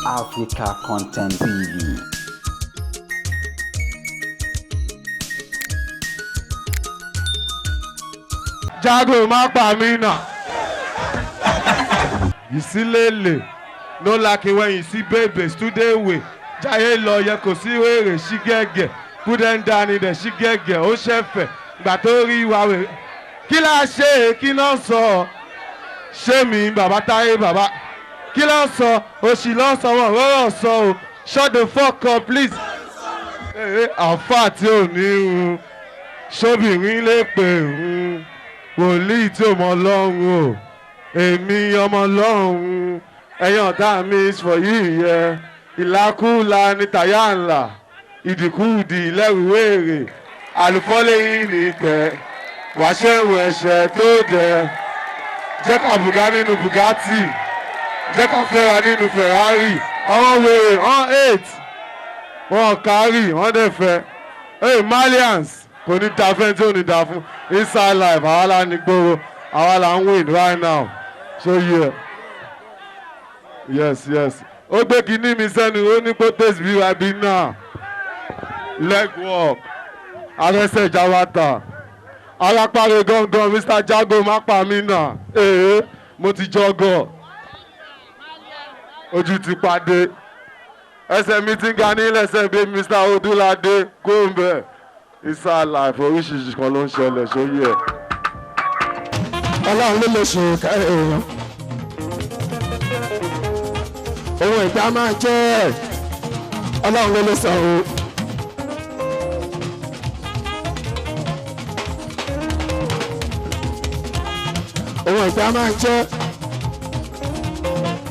Africa Content TV. Jago má pa mí nà. You see Lele, no like it when you see babies today way. Jaye lọ yẹ kò sí wèrè sí gẹ́gẹ́. Put them down in the sí gẹ́gẹ́ ó ṣẹ̀fẹ̀. Gbà tó rí wa wèrè. Kí la ṣe kí náà sọ? Ṣé mi bàbá Táyé bàbá? Kí ló sọ? Òṣì ló sọ wọn rọrọ sọ o. Shut the fuck up please. Àǹfà tí ò ní irun. Ṣóbìnrin lè pè ń. Wòlíì tí ò mọ Ọlọ́run o. Èmi ọmọ Ọlọ́run. Ẹ̀yin ọ̀tá mi is for you yẹ. Ìlàkúlà ní tàyà ńlá. Ìdìkúdì lẹ́rùwéèrè. Àlùkọ́lé yìí ní ìtẹ́. Wàṣẹ́wò ẹ̀ṣẹ̀ tó dẹ̀. Jẹ́ ká bùgá nínú Bugatti. Jẹ́ ká fẹ́ra nínú Ferrari. Àwọn wèrè on 8. Wọ́n kárì wọ́n dẹ̀ fẹ́. Hey Malians kò ní da fẹ́ tí ò ní da fún. Inside life àwa la ní gbòòrò. Àwa la ń win right now. So yeah. Yes yes. Ó gbé kinní mi sẹ́nu ó ní kó taste BYB náà. Leg work. Arẹ́sẹ̀ Jawata. Alápàrẹ gangan Mr. Jago má pa mí náà. Mo ti jọgọ̀. Ojú ti pàdé. Ẹsẹ̀ mi ti ń ga ní lẹ́sẹ̀ bí Mr. Odúládé Kóńbẹ̀. Inside life oríṣiríṣi kan ló ń ṣẹlẹ̀ sóyè ẹ̀. Ọlọ́run ló lè ṣe èèyàn. Ohun ìgbà máa jẹ́ Ọlọ́run ló lè sọ o. Ohun ìgbà máa jẹ́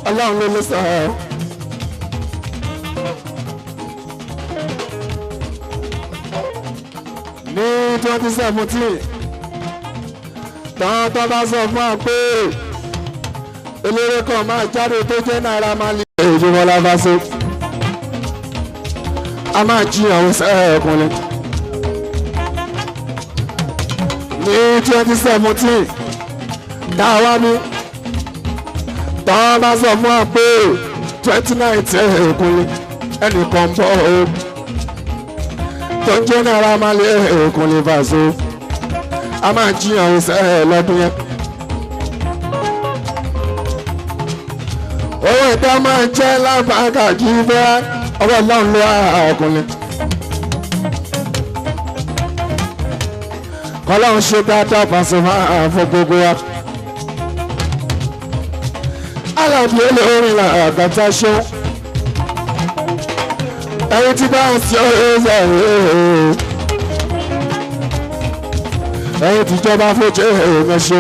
Ọlọ́run ló lè sọ ọ́. Ní 2017 tán tó bá sọ fún wa pé eléré kan máa jáde tó jẹ́ Naira Marley èyí wọn la bá ṣe a máa jí àwọn ọkùnrin. Ní 2017 dáwà ní tọ́ bá sọ fún wa pé 2019 ẹ̀kúnlẹ̀ ẹnìkan bọ́ ọ tó ń jẹ́ Naira Marley ẹ̀kúnlẹ̀ Paso a máa jí àwọn lọ́dún yẹn. Owó ìta máa jẹ́ lábàákà jí bẹ́ẹ̀ ọwọ́ Ọlọ́run ló ọkùnrin. Kọ́lọ́run ṣe dáadáa Paso máa fún gbogbo wa. Alábí olórin là àgàtà ṣó. Ẹni tí bá ń ṣe ọ̀rẹ́ ẹni tíjọba fojú èèyàn ṣó.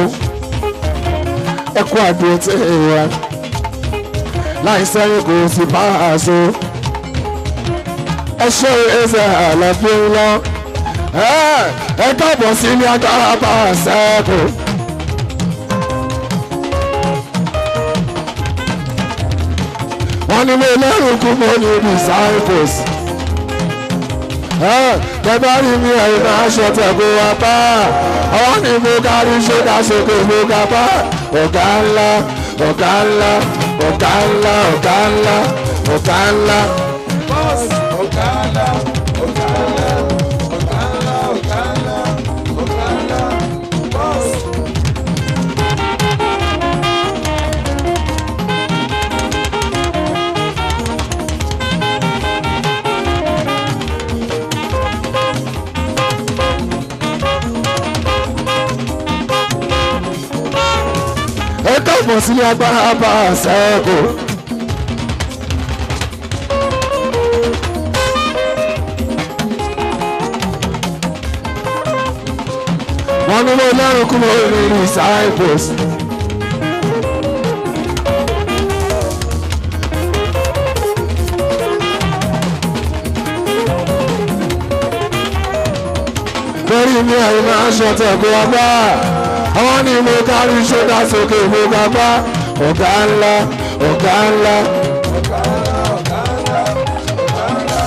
Ẹ kú àdúró tí èèyàn láì sẹ́yìn kò sí Paso. Ẹ ṣe ẹsẹ̀ àlàfo ńlá. Ẹ káàbọ̀ sí ní agbára Paso. Wọ́n ní mo lẹ́rùn kú mo ní disciples. Bẹ́ẹ̀ rí mi ẹ̀yìn náà aṣọ tẹ̀gbọ́ wa bá. Ọwọ́ ni mo kárí ṣé dáṣokè mo ga bá. Ọ̀gá ńlá, ọ̀gá ńlá, ọ̀gá ńlá, ọ̀gá ńlá, ọ̀gá ńlá. Ọ̀gá ńlá, ọ̀gá ńlá, ọ̀gá ńlá, ọ̀gá ńlá, ọ̀gá ńlá. Ẹ káàbọ̀ sí agbára Paso. Wọ́n ní mo lẹ́rùn kúrò ní disciples. Lórí mi ẹ̀yìn máa ń ṣọ̀tẹ̀ kó wá bá. Àwọn ni mo kárí ṣọ́dá sókè mo ga bá. Ọ̀gá ńlá, ọ̀gá ńlá. Ọ̀gá ńlá, ọ̀gá ńlá, ọ̀gá ńlá.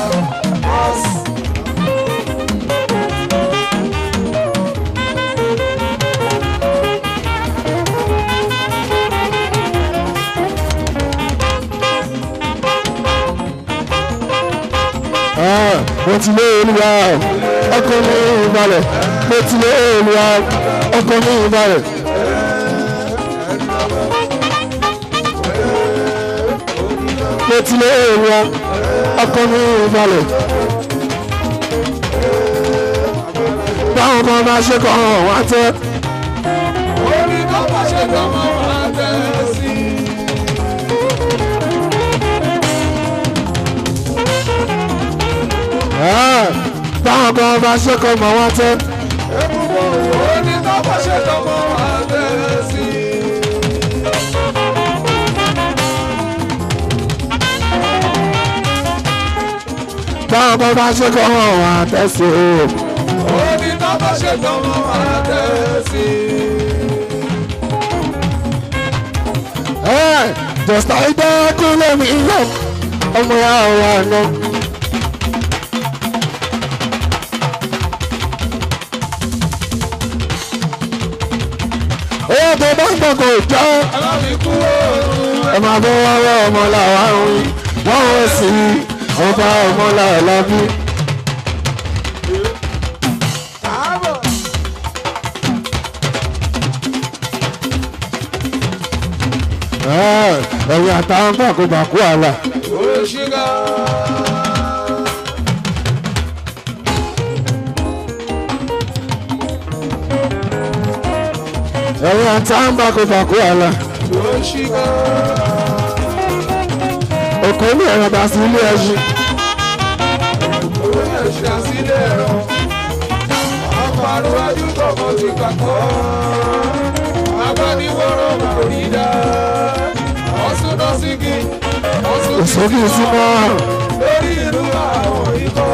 mo ti lé olúwa ọkọ mi ìbalẹ̀ mo ti lé olúwa ọkọ mi ìbalẹ̀. mo ti lé olúwa ọkọ mi ìbalẹ̀. báwọn kan bá ṣe kọ́ ọ̀hún wá tẹ́. orí tó bá ṣe kọ́ ọ̀hún wá tẹ́ sí. báwọn kan bá ṣe kọ́ ọ̀hún wá tẹ́. orí tó bá ṣe kọ́ ọ̀hún wá tẹ́ sí. báwọn kan bá ṣe kọ́ ọ̀hún wá tẹ́ sí. orí tó bá ṣe kọ́ ọ̀hún wá tẹ́ sí. Just like that, cool let me love. ọmọ ya wà nọ. owó tó bá ń gbọ́ kò jọ. ẹ máa bọ́ wọ́wọ́ ọmọ làwa ń wí wọ́n wọ́n sí ọba ọmọ làwa bí. ẹ̀yin àtàwọn bàkúbàkú àlà. ẹ̀yin àtàwọn bàkúbàkú àlà. òkò ní ẹ̀rọ dá sí ilé ẹṣin. Àpàrọ̀wájú tọmọ ti gbàgbọ́, abániwọ̀rọ̀ kò ní dá. òsókè símọ́ lórí ìlú àwọn ikọ̀.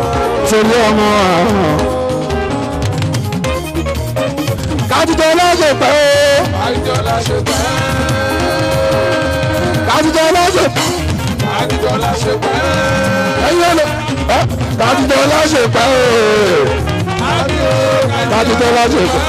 torí ọmọ àwọn. kájíjọ lọ́sẹ̀ pẹ́ o. kájíjọ lọ́sẹ̀ pẹ́. kájíjọ lọ́sẹ̀ pẹ́. kájíjọ lọ́sẹ̀ pẹ́. ẹ̀yin ọ̀nà kájíjọ lọ́sẹ̀ pẹ́ o. kájíjọ lọ́sẹ̀ pẹ́.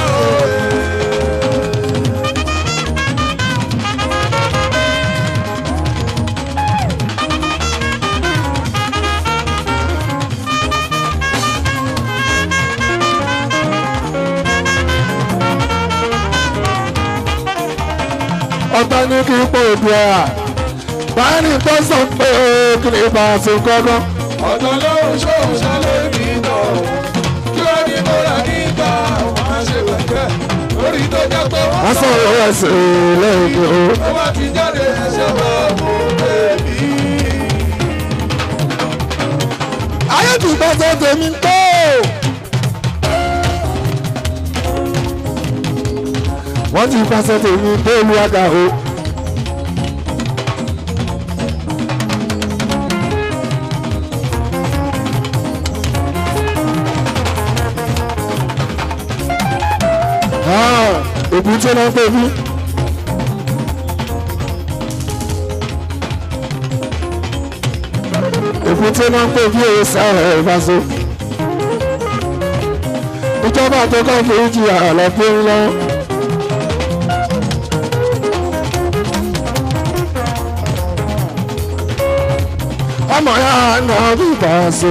ọ̀tọ̀ ní kí n pò òbí ẹ̀ báyìí tó sọ pé kí ni bá a ṣe kọ́kọ́. ọ̀tọ̀ lóhùn ṣóhùn ṣálẹ̀ mi náà kí ó ní mo rà nígbà wọ́n á ṣe pẹ̀pẹ́ lórí tó jẹ́ pé wọ́n sọ ẹsẹ̀ lẹ́yìn o. ó bá ti jáde ẹsẹ̀ máa mú bèbí. ayé kì í bá ṣe tèmi tó. wọ́n ti pàṣẹ tèmi tó olúwaga o. èbúté náà pè mí. èbúté náà pè mí èyí sáà ẹ̀ bá so. ìjọba tó kọ́ fún ìjìyà àlọ́pẹ́ ńlá. ọmọ ya náà bí bá a so.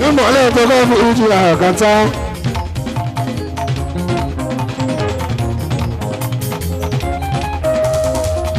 ìmọ̀lẹ́ tó kọ́ fún ìjìyà àkàtà.